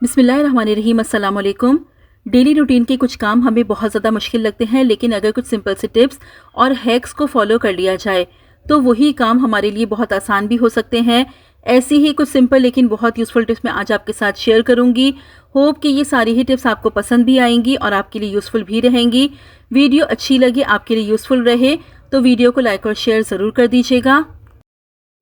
बिस्मिल्लाहिर्रहमानिर्रहीम, अस्सलाम वालेकुम। डेली रूटीन के कुछ काम हमें बहुत ज़्यादा मुश्किल लगते हैं, लेकिन अगर कुछ सिंपल से टिप्स और हैक्स को फॉलो कर लिया जाए तो वही काम हमारे लिए बहुत आसान भी हो सकते हैं। ऐसी ही कुछ सिंपल लेकिन बहुत यूज़फुल टिप्स मैं आज आपके साथ शेयर करूंगी। होप कि ये सारी ही टिप्स आपको पसंद भी आएंगी और आपके लिए यूज़फुल भी रहेंगी। वीडियो अच्छी लगे, आपके लिए यूज़फुल रहे तो वीडियो को लाइक और शेयर ज़रूर कर दीजिएगा।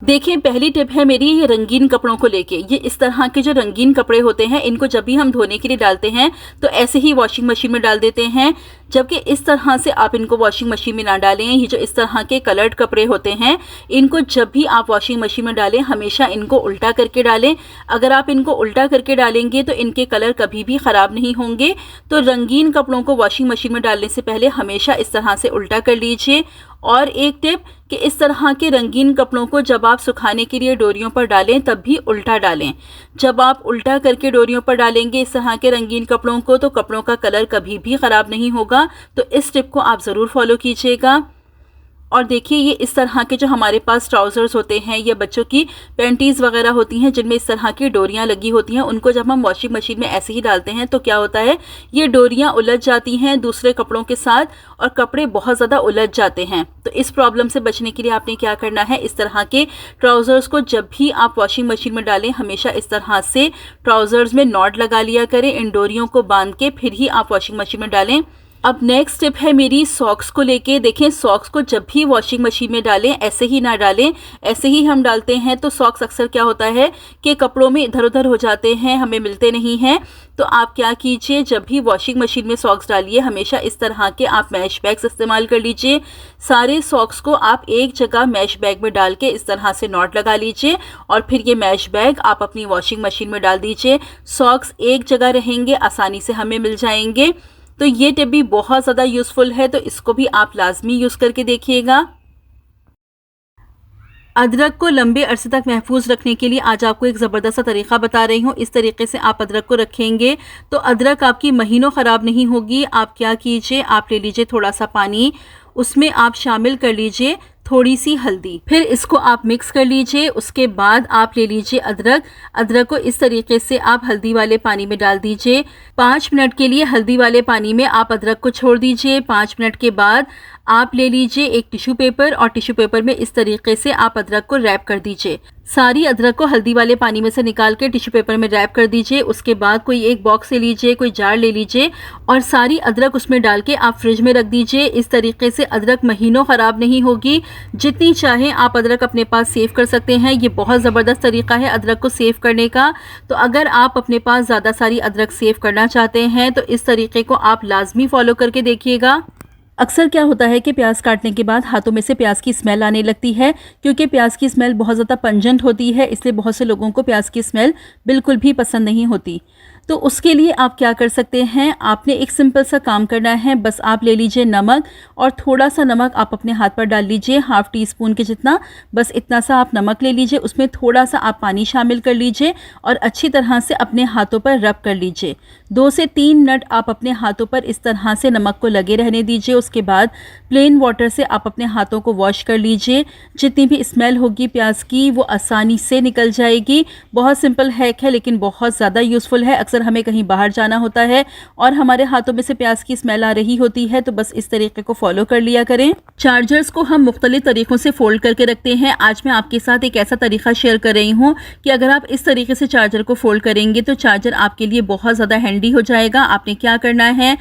देखिए, पहली टिप है मेरी ये रंगीन कपड़ों को लेके। ये इस तरह के जो रंगीन कपड़े होते हैं, इनको जब भी हम धोने के लिए डालते हैं तो ऐसे ही वॉशिंग मशीन में डाल देते हैं, जबकि इस तरह से आप इनको वॉशिंग मशीन में ना डालें। ये जो इस तरह के कलर्ड कपड़े होते हैं, इनको जब भी आप वॉशिंग मशीन में डालें हमेशा इनको उल्टा करके डालें। अगर आप इनको उल्टा करके डालेंगे तो इनके कलर कभी भी ख़राब नहीं होंगे। तो रंगीन कपड़ों को वॉशिंग मशीन में डालने से पहले हमेशा इस तरह से उल्टा कर लीजिए। और एक टिप कि इस तरह के रंगीन कपड़ों को जब आप सुखाने के लिए डोरियों पर डालें तब भी उल्टा डालें। जब आप उल्टा करके डोरियों पर डालेंगे इस तरह के रंगीन कपड़ों को तो कपड़ों का कलर कभी भी ख़राब नहीं होगा। तो इस टिप को आप ज़रूर फॉलो कीजिएगा। और देखिए, ये इस तरह के जो हमारे पास ट्राउज़र्स होते हैं या बच्चों की पैंटीज़ वगैरह होती हैं जिनमें इस तरह की डोरियां लगी होती हैं, उनको जब हम वॉशिंग मशीन में ऐसे ही डालते हैं तो क्या होता है, ये डोरियां उलझ जाती हैं दूसरे कपड़ों के साथ और कपड़े बहुत ज़्यादा उलझ जाते हैं। तो इस प्रॉब्लम से बचने के लिए आपने क्या करना है, इस तरह के ट्राउज़र्स को जब भी आप वॉशिंग मशीन में डालें हमेशा इस तरह से ट्राउज़र्स में नॉट लगा लिया करें। इन डोरियों को बांध के फिर ही आप वॉशिंग मशीन में डालें। अब नेक्स्ट टिप है मेरी सॉक्स को लेके। देखें, सॉक्स को जब भी वॉशिंग मशीन में डालें ऐसे ही ना डालें। ऐसे ही हम डालते हैं तो सॉक्स अक्सर क्या होता है कि कपड़ों में इधर उधर हो जाते हैं, हमें मिलते नहीं हैं। तो आप क्या कीजिए, जब भी वॉशिंग मशीन में सॉक्स डालिए हमेशा इस तरह के आप मैश बैग्स इस्तेमाल कर लीजिए। सारे सॉक्स को आप एक जगह मैश बैग में डाल के इस तरह से नॉट लगा लीजिए और फिर ये मैश बैग आप अपनी वॉशिंग मशीन में डाल दीजिए। सॉक्स एक जगह रहेंगे, आसानी से हमें मिल जाएंगे। तो ये टिप भी बहुत ज़्यादा यूज़फुल है, तो इसको भी आप लाजमी यूज़ करके देखिएगा। अदरक को लंबे अरसे तक महफूज रखने के लिए आज आपको एक ज़बरदस्त सा तरीक़ा बता रही हूँ। इस तरीके से आप अदरक को रखेंगे तो अदरक आपकी महीनों ख़राब नहीं होगी। आप क्या कीजिए, आप ले लीजिए थोड़ा सा पानी, उसमें आप शामिल कर लीजिए थोड़ी सी हल्दी, फिर इसको आप मिक्स कर लीजिए। उसके बाद आप ले लीजिए अदरक को इस तरीके से आप हल्दी वाले पानी में डाल दीजिए। 5 मिनट के लिए हल्दी वाले पानी में आप अदरक को छोड़ दीजिए। 5 मिनट के बाद आप ले लीजिए एक टिश्यू पेपर और टिश्यू पेपर में इस तरीके से आप अदरक को रैप कर दीजिए। सारी अदरक को हल्दी वाले पानी में से निकाल के टिश्यू पेपर में रैप कर दीजिए। उसके बाद कोई एक बॉक्स ले लीजिए, कोई जार ले लीजिए और सारी अदरक उसमें डाल के आप फ्रिज में रख दीजिए। इस तरीके से अदरक महीनों ख़राब नहीं होगी। जितनी चाहें आप अदरक अपने पास सेव कर सकते हैं। ये बहुत ज़बरदस्त तरीका है अदरक को सेव करने का। तो अगर आप अपने पास ज़्यादा सारी अदरक सेव करना चाहते हैं तो इस तरीके को आप लाजमी फॉलो करके देखिएगा। अक्सर क्या होता है कि प्याज काटने के बाद हाथों में से प्याज की स्मेल आने लगती है, क्योंकि प्याज की स्मेल बहुत ज़्यादा पंजेंट होती है, इसलिए बहुत से लोगों को प्याज की स्मेल बिल्कुल भी पसंद नहीं होती। तो उसके लिए आप क्या कर सकते हैं, आपने एक सिंपल सा काम करना है। बस आप ले लीजिए नमक और थोड़ा सा नमक आप अपने हाथ पर डाल लीजिए, हाफ टी स्पून के जितना, बस इतना सा आप नमक ले लीजिए। उसमें थोड़ा सा आप पानी शामिल कर लीजिए और अच्छी तरह से अपने हाथों पर रब कर लीजिए। 2 से 3 मिनट आप अपने हाथों पर इस तरह से नमक को लगे रहने दीजिए। उसके बाद प्लेन वाटर से आप अपने हाथों को वॉश कर लीजिए। जितनी भी स्मेल होगी प्याज की वो आसानी से निकल जाएगी। बहुत सिंपल हैक है लेकिन बहुत ज़्यादा यूज़फुल है। अक्सर हमें कहीं बाहर जाना होता है और हमारे हाथों में से प्याज की स्मेल आ रही होती है, तो बस इस तरीके को फॉलो कर लिया करें। चार्जर्स को हम मुख्तलिफ तरीक़ों से फोल्ड करके रखते हैं। आज मैं आपके साथ एक ऐसा तरीका शेयर कर रही हूँ कि अगर आप इस तरीके से चार्जर को फोल्ड करेंगे तो चार्जर आपके लिए बहुत ज़्यादा हैंडी हो जाएगा। आपने क्या करना है,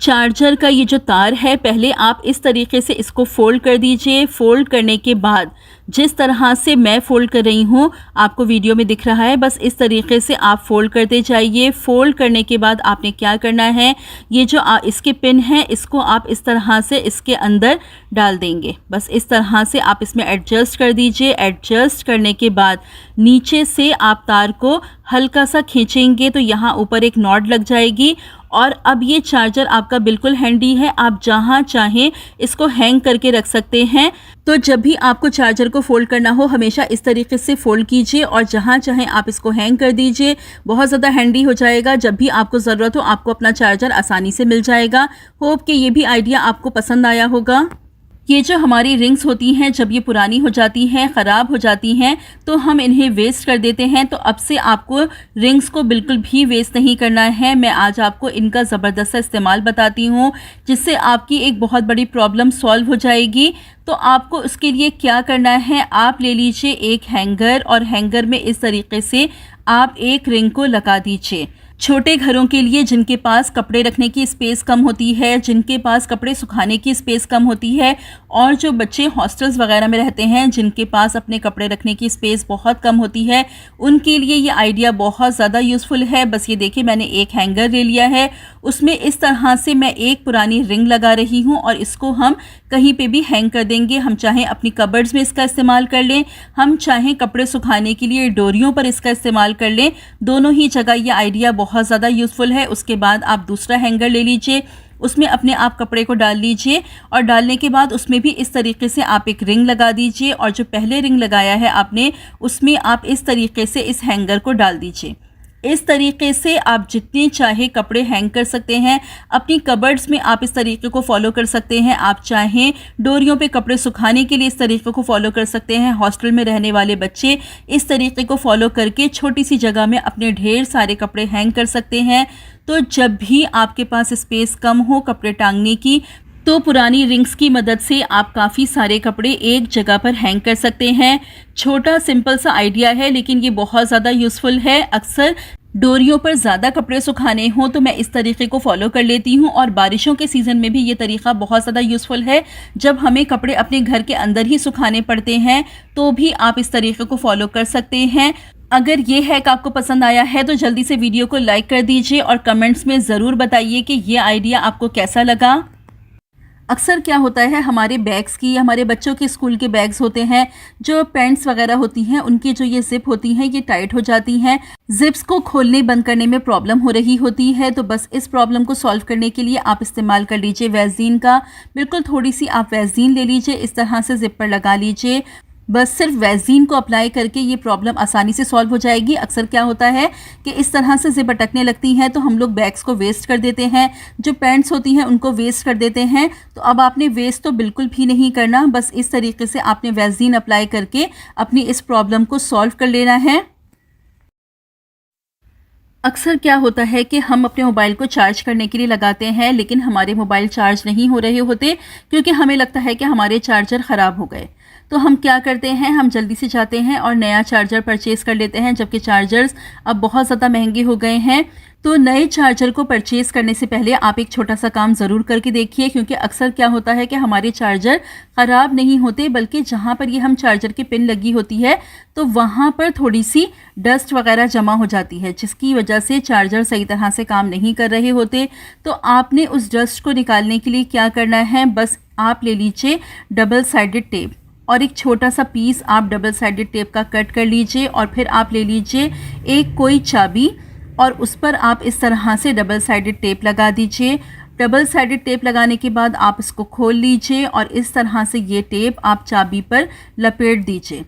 चार्जर का ये जो तार है पहले आप इस तरीके से इसको फोल्ड कर दीजिए। फोल्ड करने के बाद जिस तरह से मैं फ़ोल्ड कर रही हूँ आपको वीडियो में दिख रहा है, बस इस तरीके से आप फ़ोल्ड करते जाइए। फ़ोल्ड करने के बाद आपने क्या करना है, ये जो इसके पिन है इसको आप इस तरह से इसके अंदर डाल देंगे। बस इस तरह से आप इसमें एडजस्ट कर दीजिए। एडजस्ट करने के बाद नीचे से आप तार को हल्का सा खींचेंगे तो यहाँ ऊपर एक नॉट लग जाएगी और अब ये चार्जर आपका बिल्कुल हैंडी है। आप जहाँ चाहें इसको हैंग करके रख सकते हैं। तो जब भी आपको चार्जर को फोल्ड करना हो हमेशा इस तरीके से फोल्ड कीजिए और जहाँ चाहें आप इसको हैंग कर दीजिए। बहुत ज़्यादा हैंडी हो जाएगा। जब भी आपको ज़रूरत हो आपको अपना चार्जर आसानी से मिल जाएगा। होप कि ये भी आइडिया आपको पसंद आया होगा। ये जो हमारी रिंग्स होती हैं जब ये पुरानी हो जाती हैं, ख़राब हो जाती हैं, तो हम इन्हें वेस्ट कर देते हैं। तो अब से आपको रिंग्स को बिल्कुल भी वेस्ट नहीं करना है। मैं आज आपको इनका ज़बरदस्त इस्तेमाल बताती हूँ जिससे आपकी एक बहुत बड़ी प्रॉब्लम सॉल्व हो जाएगी। तो आपको उसके लिए क्या करना है, आप ले लीजिए एक हैंगर और हैंगर में इस तरीके से आप एक रिंग को लगा दीजिए। छोटे घरों के लिए जिनके पास कपड़े रखने की स्पेस कम होती है, जिनके पास कपड़े सुखाने की स्पेस कम होती है, और जो बच्चे हॉस्टल्स वगैरह में रहते हैं जिनके पास अपने कपड़े रखने की स्पेस बहुत कम होती है, उनके लिए ये आइडिया बहुत ज़्यादा यूज़फुल है। बस ये देखिए, मैंने एक हैंगर ले लिया है, उसमें इस तरह से मैं एक पुरानी रिंग लगा रही हूँ और इसको हम कहीं पे भी हैंग कर देंगे। हम चाहें अपनी कबर्ड्स में इसका इस्तेमाल कर लें, हम चाहें कपड़े सुखाने के लिए डोरियों पर इसका इस्तेमाल कर लें, दोनों ही जगह ये आइडिया बहुत ज़्यादा यूज़फुल है। उसके बाद आप दूसरा हैंगर ले लीजिए, उसमें अपने आप कपड़े को डाल लीजिए और डालने के बाद उसमें भी इस तरीके से आप एक रिंग लगा दीजिए और जो पहले रिंग लगाया है आपने, उसमें आप इस तरीके से इस हैंगर को डाल दीजिए। इस तरीके से आप जितने चाहे कपड़े हैंग कर सकते हैं। अपनी कबर्ड्स में आप इस तरीके को फॉलो कर सकते हैं। आप चाहें डोरियों पे कपड़े सुखाने के लिए इस तरीके को फॉलो कर सकते हैं। हॉस्टल में रहने वाले बच्चे इस तरीके को फॉलो करके छोटी सी जगह में अपने ढेर सारे कपड़े हैंग कर सकते हैं। तो जब भी आपके पास स्पेस कम हो कपड़े टांगने की, तो पुरानी रिंग्स की मदद से आप काफ़ी सारे कपड़े एक जगह पर हैंग कर सकते हैं। छोटा सिंपल सा आइडिया है लेकिन ये बहुत ज़्यादा यूज़फुल है। अक्सर डोरियों पर ज़्यादा कपड़े सुखाने हों तो मैं इस तरीके को फॉलो कर लेती हूँ, और बारिशों के सीज़न में भी ये तरीका बहुत ज़्यादा यूज़फुल है। जब हमें कपड़े अपने घर के अंदर ही सुखाने पड़ते हैं तो भी आप इस तरीके को फॉलो कर सकते हैं। अगर ये हैक आपको पसंद आया है तो जल्दी से वीडियो को लाइक कर दीजिए और कमेंट्स में ज़रूर बताइए कि ये आइडिया आपको कैसा लगा। अक्सर क्या होता है, हमारे बैग्स की, हमारे बच्चों के स्कूल के बैग्स होते हैं, जो पैंट्स वगैरह होती हैं, उनकी जो ये ज़िप होती हैं ये टाइट हो जाती हैं। ज़िप्स को खोलने बंद करने में प्रॉब्लम हो रही होती है। तो बस इस प्रॉब्लम को सॉल्व करने के लिए आप इस्तेमाल कर लीजिए वैज़लीन का। बिल्कुल थोड़ी सी आप वैज़लीन ले लीजिए, इस तरह से ज़िप पर लगा लीजिए। बस सिर्फ वैज़लीन को अप्लाई करके ये प्रॉब्लम आसानी से सॉल्व हो जाएगी। अक्सर क्या होता है कि इस तरह से ज़िप अटकने लगती हैं तो हम लोग बैग्स को वेस्ट कर देते हैं, जो पैंट्स होती हैं उनको वेस्ट कर देते हैं। तो अब आपने वेस्ट तो बिल्कुल भी नहीं करना, बस इस तरीके से आपने वैज़लीन अप्लाई करके अपनी इस प्रॉब्लम को सॉल्व कर लेना है। अक्सर क्या होता है कि हम अपने मोबाइल को चार्ज करने के लिए लगाते हैं लेकिन हमारे मोबाइल चार्ज नहीं हो रहे होते क्योंकि हमें लगता है कि हमारे चार्जर ख़राब हो गए। तो हम क्या करते हैं, हम जल्दी से जाते हैं और नया चार्जर परचेज़ कर लेते हैं, जबकि चार्जर्स अब बहुत ज़्यादा महंगे हो गए हैं। तो नए चार्जर को परचेज़ करने से पहले आप एक छोटा सा काम ज़रूर करके देखिए, क्योंकि अक्सर क्या होता है कि हमारे चार्जर ख़राब नहीं होते, बल्कि जहाँ पर ये हम चार्जर की पिन लगी होती है तो वहाँ पर थोड़ी सी डस्ट वगैरह जमा हो जाती है, जिसकी वजह से चार्जर सही तरह से काम नहीं कर रहे होते। तो आपने उस डस्ट को निकालने के लिए क्या करना है, बस आप ले लीजिए डबल साइडेड टेप और एक छोटा सा पीस आप डबल साइडेड टेप का कट कर लीजिए, और फिर आप ले लीजिए एक कोई चाबी और उस पर आप इस तरह से डबल साइडेड टेप लगा दीजिए। डबल साइडेड टेप लगाने के बाद आप इसको खोल लीजिए और इस तरह से ये टेप आप चाबी पर लपेट दीजिए।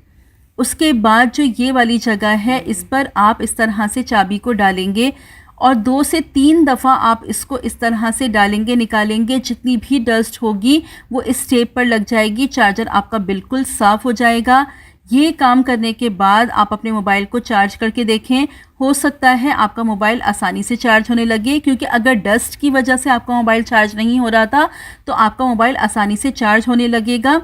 उसके बाद जो ये वाली जगह है इस पर आप इस तरह से चाबी को डालेंगे और 2 से 3 दफ़ा आप इसको इस तरह से डालेंगे निकालेंगे। जितनी भी डस्ट होगी वो इस टेप पर लग जाएगी, चार्जर आपका बिल्कुल साफ़ हो जाएगा। ये काम करने के बाद आप अपने मोबाइल को चार्ज करके देखें, हो सकता है आपका मोबाइल आसानी से चार्ज होने लगे, क्योंकि अगर डस्ट की वजह से आपका मोबाइल चार्ज नहीं हो रहा था तो आपका मोबाइल आसानी से चार्ज होने लगेगा।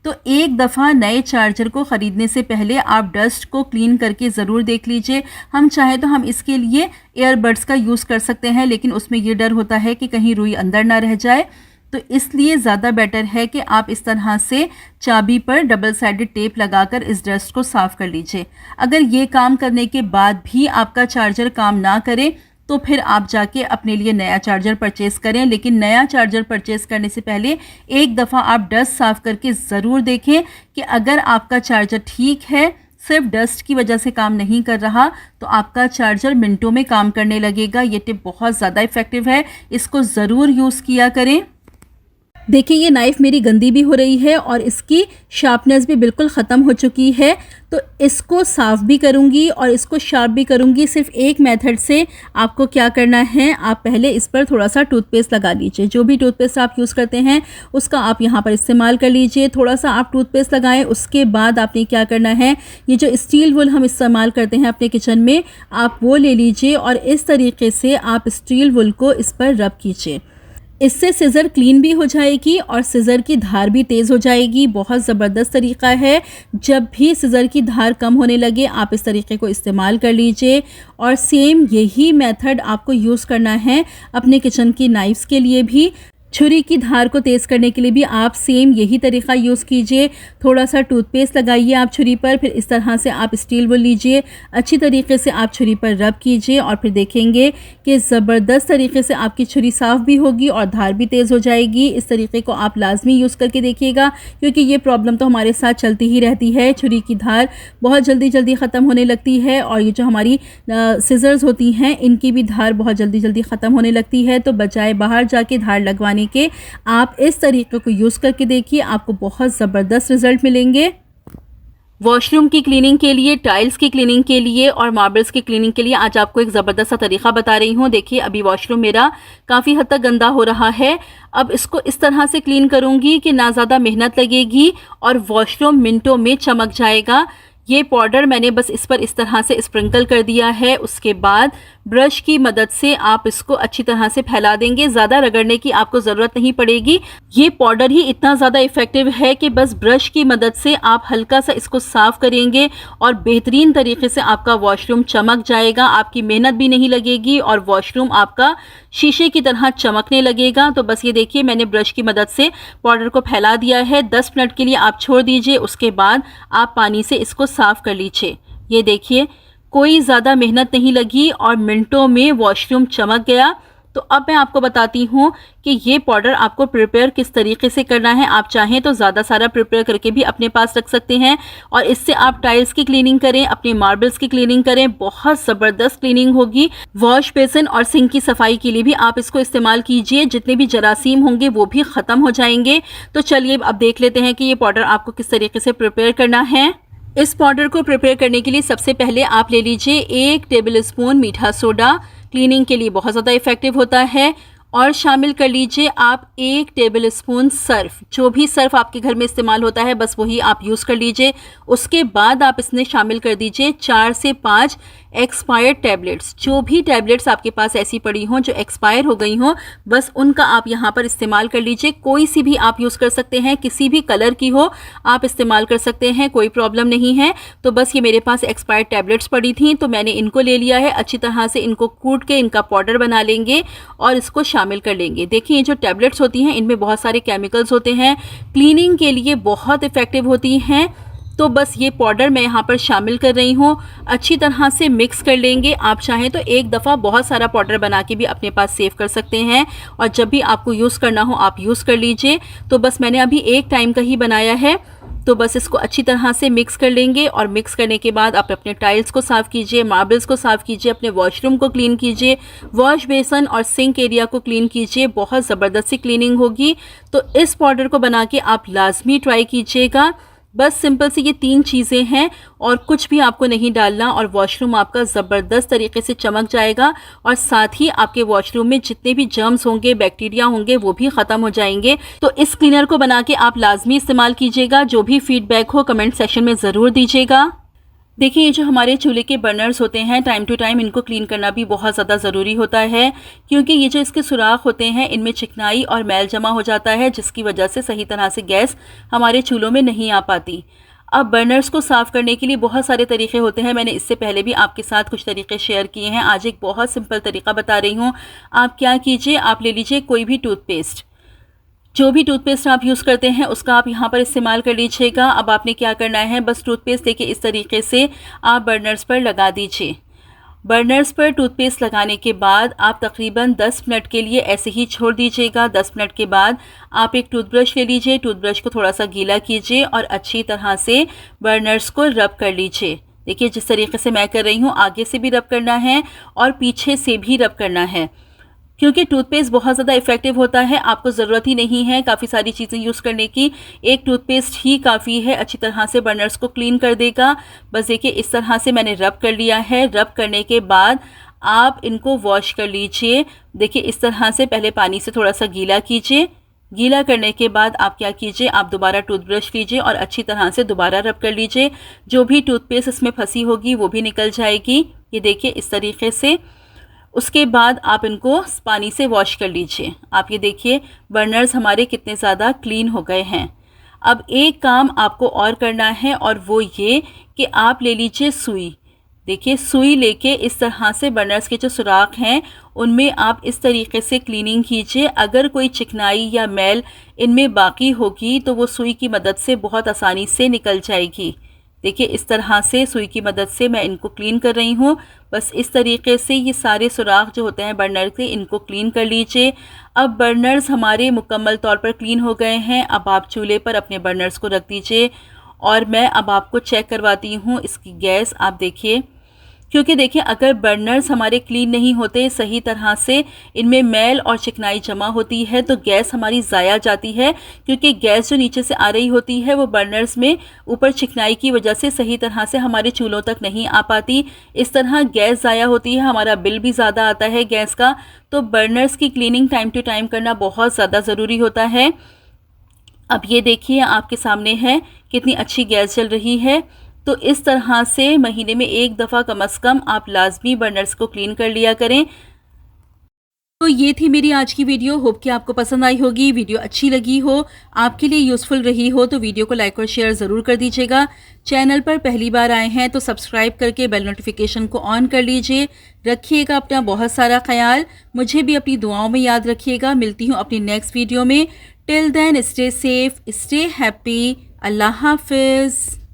तो एक दफ़ा नए चार्जर को ख़रीदने से पहले आप डस्ट को क्लीन करके ज़रूर देख लीजिए। हम चाहें तो हम इसके लिए ईयरबड्स का यूज़ कर सकते हैं, लेकिन उसमें ये डर होता है कि कहीं रुई अंदर ना रह जाए, तो इसलिए ज़्यादा बेटर है कि आप इस तरह से चाबी पर डबल साइडेड टेप लगाकर इस डस्ट को साफ़ कर लीजिए। अगर ये काम करने के बाद भी आपका चार्जर काम ना करे तो फिर आप जाके अपने लिए नया चार्जर परचेज़ करें, लेकिन नया चार्जर परचेज़ करने से पहले एक दफ़ा आप डस्ट साफ़ करके ज़रूर देखें कि अगर आपका चार्जर ठीक है, सिर्फ डस्ट की वजह से काम नहीं कर रहा, तो आपका चार्जर मिनटों में काम करने लगेगा। ये टिप बहुत ज़्यादा इफ़ेक्टिव है, इसको ज़रूर यूज़ किया करें। देखिए ये नाइफ़ मेरी गंदी भी हो रही है और इसकी शार्पनेस भी बिल्कुल ख़त्म हो चुकी है। तो इसको साफ़ भी करूँगी और इसको शार्प भी करूँगी सिर्फ एक मेथड से। आपको क्या करना है, आप पहले इस पर थोड़ा-सा टूथपेस्ट लगा लीजिए। जो भी टूथपेस्ट आप यूज़ करते हैं उसका आप यहाँ पर इस्तेमाल कर लीजिए। थोड़ा-सा आप टूथपेस्ट लगाएँ, उसके बाद आपने क्या करना है, ये जो स्टील वूल हम इस्तेमाल करते हैं अपने किचन में, आप वो ले लीजिए और इस तरीके से आप स्टील वूल को इस पर रब कीजिए। इससे सिज़र क्लीन भी हो जाएगी और सिज़र की धार भी तेज़ हो जाएगी। बहुत ज़बरदस्त तरीका है। जब भी सिज़र की धार कम होने लगे आप इस तरीके को इस्तेमाल कर लीजिए। और सेम यही मेथड आपको यूज़ करना है अपने किचन की नाइफ़्स के लिए भी। छुरी की धार को तेज़ करने के लिए भी आप सेम यही तरीका यूज़ कीजिए। थोड़ा सा टूथपेस्ट लगाइए आप छुरी पर, फिर इस तरह से आप स्टील वूल लीजिए, अच्छी तरीके से आप छुरी पर रब कीजिए और फिर देखेंगे कि ज़बरदस्त तरीके से आपकी छुरी साफ़ भी होगी और धार भी तेज़ हो जाएगी। इस तरीके को आप लाजमी यूज़ करके देखिएगा, क्योंकि ये प्रॉब्लम तो हमारे साथ चलती ही रहती है। छुरी की धार बहुत जल्दी ख़त्म होने लगती है और ये जो हमारी सिज़र्स होती हैं इनकी भी धार बहुत जल्दी ख़त्म होने लगती है। तो बजाय बाहर जाके धार लगवाने के आप इस तरीके को यूज़ करके देखिए, आपको बहुत ज़बरदस्त रिज़ल्ट मिलेंगे। वॉशरूम की क्लीनिंग के लिए, टाइल्स की क्लीनिंग के लिए और मार्बल्स की क्लीनिंग के लिए आज आपको एक ज़बरदस्त सा तरीका बता रही हूँ। देखिए अभी वॉशरूम मेरा काफ़ी हद तक गंदा हो रहा है। अब इसको इस तरह से क्लीन करूँगी कि ना ज़्यादा मेहनत लगेगी और वॉशरूम मिनटों में चमक जाएगा। ये पाउडर मैंने बस इस पर इस तरह से स्प्रिंकल कर दिया है। उसके बाद ब्रश की मदद से आप इसको अच्छी तरह से फैला देंगे। ज़्यादा रगड़ने की आपको ज़रूरत नहीं पड़ेगी। ये पाउडर ही इतना ज़्यादा इफ़ेक्टिव है कि बस ब्रश की मदद से आप हल्का सा इसको साफ़ करेंगे और बेहतरीन तरीके से आपका वॉशरूम चमक जाएगा। आपकी मेहनत भी नहीं लगेगी और वॉशरूम आपका शीशे की तरह चमकने लगेगा। तो बस ये देखिए मैंने ब्रश की मदद से पाउडर को फैला दिया है। 10 मिनट के लिए आप छोड़ दीजिए, उसके बाद आप पानी से इसको साफ़ कर लीजिए। ये देखिए कोई ज़्यादा मेहनत नहीं लगी और मिनटों में वॉशरूम चमक गया। तो अब मैं आपको बताती हूँ कि ये पाउडर आपको प्रिपेयर किस तरीके से करना है। आप चाहें तो ज़्यादा सारा प्रिपेयर करके भी अपने पास रख सकते हैं और इससे आप टाइल्स की क्लीनिंग करें, अपने मार्बल्स की क्लीनिंग करें, बहुत ज़बरदस्त क्लीनिंग होगी। वॉश बेसिन और सिंक की सफाई के लिए भी आप इसको इस्तेमाल कीजिए। जितने भी जरासीम होंगे वो भी ख़त्म हो जाएंगे। तो चलिए अब देख लेते हैं कि ये पाउडर आपको किस तरीके से प्रिपेयर करना है। इस पाउडर को प्रिपेयर करने के लिए सबसे पहले आप ले लीजिए 1 टेबल स्पून मीठा सोडा। क्लीनिंग के लिए बहुत ज़्यादा इफ़ेक्टिव होता है। और शामिल कर लीजिए आप 1 टेबल स्पून सर्फ। जो भी सर्फ आपके घर में इस्तेमाल होता है बस वही आप यूज़ कर लीजिए। उसके बाद आप इसमें शामिल कर दीजिए 4 से 5 एक्सपायर्ड टैबलेट्स। जो भी टैबलेट्स आपके पास ऐसी पड़ी हों जो एक्सपायर हो गई हों, बस उनका आप यहाँ पर इस्तेमाल कर लीजिए। कोई सी भी आप यूज़ कर सकते हैं, किसी भी कलर की हो आप इस्तेमाल कर सकते हैं, कोई प्रॉब्लम नहीं है। तो बस ये मेरे पास एक्सपायर्ड टैबलेट्स पड़ी थी तो मैंने इनको ले लिया है। अच्छी तरह से इनको कूट के इनका पाउडर बना लेंगे और इसको शामिल कर लेंगे। देखिए ये जो टैबलेट्स होती हैं इनमें बहुत सारे केमिकल्स होते हैं, क्लीनिंग के लिए बहुत इफ़ेक्टिव होती हैं। तो बस ये पाउडर मैं यहाँ पर शामिल कर रही हूँ। अच्छी तरह से मिक्स कर लेंगे। आप चाहें तो एक दफ़ा बहुत सारा पाउडर बना के भी अपने पास सेव कर सकते हैं और जब भी आपको यूज़ करना हो आप यूज़ कर लीजिए। तो बस मैंने अभी एक टाइम का ही बनाया है। तो बस इसको अच्छी तरह से मिक्स कर लेंगे और मिक्स करने के बाद आप अपने टाइल्स को साफ़ कीजिए, मार्बल्स को साफ़ कीजिए, अपने वॉशरूम को क्लीन कीजिए, वॉश बेसन और सिंक एरिया को क्लीन कीजिए। बहुत ज़बरदस्त सी क्लीनिंग होगी। तो इस पाउडर को बना के आप लाजमी ट्राई कीजिएगा। बस सिंपल सी ये 3 चीज़ें हैं और कुछ भी आपको नहीं डालना और वॉशरूम आपका ज़बरदस्त तरीके से चमक जाएगा और साथ ही आपके वॉशरूम में जितने भी जर्म्स होंगे, बैक्टीरिया होंगे वो भी ख़त्म हो जाएंगे। तो इस क्लीनर को बना के आप लाजमी इस्तेमाल कीजिएगा। जो भी फीडबैक हो कमेंट सेक्शन में ज़रूर दीजिएगा। देखिए ये जो हमारे चूल्हे के बर्नर्स होते हैं टाइम टू टाइम इनको क्लीन करना भी बहुत ज़्यादा ज़रूरी होता है, क्योंकि ये जो इसके सुराख होते हैं इनमें चिकनाई और मैल जमा हो जाता है, जिसकी वजह से सही तरह से गैस हमारे चूल्हों में नहीं आ पाती। अब बर्नर्स को साफ़ करने के लिए बहुत सारे तरीके होते हैं। मैंने इससे पहले भी आपके साथ कुछ तरीके शेयर किए हैं। आज एक बहुत सिंपल तरीका बता रही हूँ। आप क्या कीजिए, आप ले लीजिए कोई भी टूथपेस्ट। जो भी टूथपेस्ट आप यूज़ करते हैं उसका आप यहाँ पर इस्तेमाल कर लीजिएगा। अब आपने क्या करना है, बस टूथपेस्ट देखिए इस तरीके से आप बर्नर्स पर लगा दीजिए। बर्नर्स पर टूथपेस्ट लगाने के बाद आप तकरीबन 10 मिनट के लिए ऐसे ही छोड़ दीजिएगा। 10 मिनट के बाद आप एक टूथब्रश ले लीजिए, टूथब्रश को थोड़ा सा गीला कीजिए और अच्छी तरह से बर्नर्स को रब कर लीजिए। देखिए जिस तरीके से मैं कर रही हूँ, आगे से भी रब करना है और पीछे से भी रब करना है। क्योंकि टूथपेस्ट बहुत ज़्यादा इफ़ेक्टिव होता है, आपको ज़रूरत ही नहीं है काफ़ी सारी चीज़ें यूज़ करने की। एक टूथपेस्ट ही काफ़ी है, अच्छी तरह से बर्नर्स को क्लीन कर देगा। बस देखिए इस तरह से मैंने रब कर लिया है। रब करने के बाद आप इनको वॉश कर लीजिए। देखिए इस तरह से पहले पानी से थोड़ा सा गीला कीजिए। गीला करने के बाद आप क्या कीजिए, आप दोबारा टूथब्रश लीजिए और अच्छी तरह से दोबारा रब कर लीजिए। जो भी टूथपेस्ट इसमें फंसी होगी वो भी निकल जाएगी। ये देखिए इस तरीके से। उसके बाद आप इनको पानी से वॉश कर लीजिए। आप ये देखिए बर्नर्स हमारे कितने ज़्यादा क्लीन हो गए हैं। अब एक काम आपको और करना है और वो ये कि आप ले लीजिए सुई। देखिए सुई लेके इस तरह से बर्नर्स के जो सुराख हैं उनमें आप इस तरीके से क्लीनिंग कीजिए। अगर कोई चिकनाई या मैल इनमें बाकी होगी तो वो सुई की मदद से बहुत आसानी से निकल जाएगी। देखिए इस तरह से सुई की मदद से मैं इनको क्लीन कर रही हूँ। बस इस तरीके से ये सारे सुराख जो होते हैं बर्नर के, इनको क्लीन कर लीजिए। अब बर्नर्स हमारे मुकम्मल तौर पर क्लीन हो गए हैं। अब आप चूल्हे पर अपने बर्नर्स को रख दीजिए और मैं अब आपको चेक करवाती हूँ इसकी गैस। आप देखिए, क्योंकि देखिए अगर बर्नर्स हमारे क्लीन नहीं होते सही तरह से, इनमें मैल और चिकनाई जमा होती है तो गैस हमारी ज़ाया जाती है। क्योंकि गैस जो नीचे से आ रही होती है वो बर्नर्स में ऊपर चिकनाई की वजह से सही तरह से हमारे चूल्हों तक नहीं आ पाती। इस तरह गैस ज़ाया होती है, हमारा बिल भी ज़्यादा आता है गैस का। तो बर्नर्स की क्लीनिंग टाइम टू टाइम करना बहुत ज़्यादा ज़रूरी होता है। अब ये देखिए आपके सामने है कितनी अच्छी गैस जल रही है। तो इस तरह से महीने में एक दफ़ा कम से कम आप लाजमी बर्नर्स को क्लीन कर लिया करें। तो ये थी मेरी आज की वीडियो। होप कि आपको पसंद आई होगी। वीडियो अच्छी लगी हो, आपके लिए यूज़फुल रही हो तो वीडियो को लाइक और शेयर ज़रूर कर दीजिएगा। चैनल पर पहली बार आए हैं तो सब्सक्राइब करके बेल नोटिफिकेशन को ऑन कर लीजिए। रखिएगा अपना बहुत सारा ख्याल, मुझे भी अपनी दुआओं में याद रखिएगा। मिलती हूँ अपनी नेक्स्ट वीडियो में। Till then stay safe, stay happy. अल्लाह हाफिज़।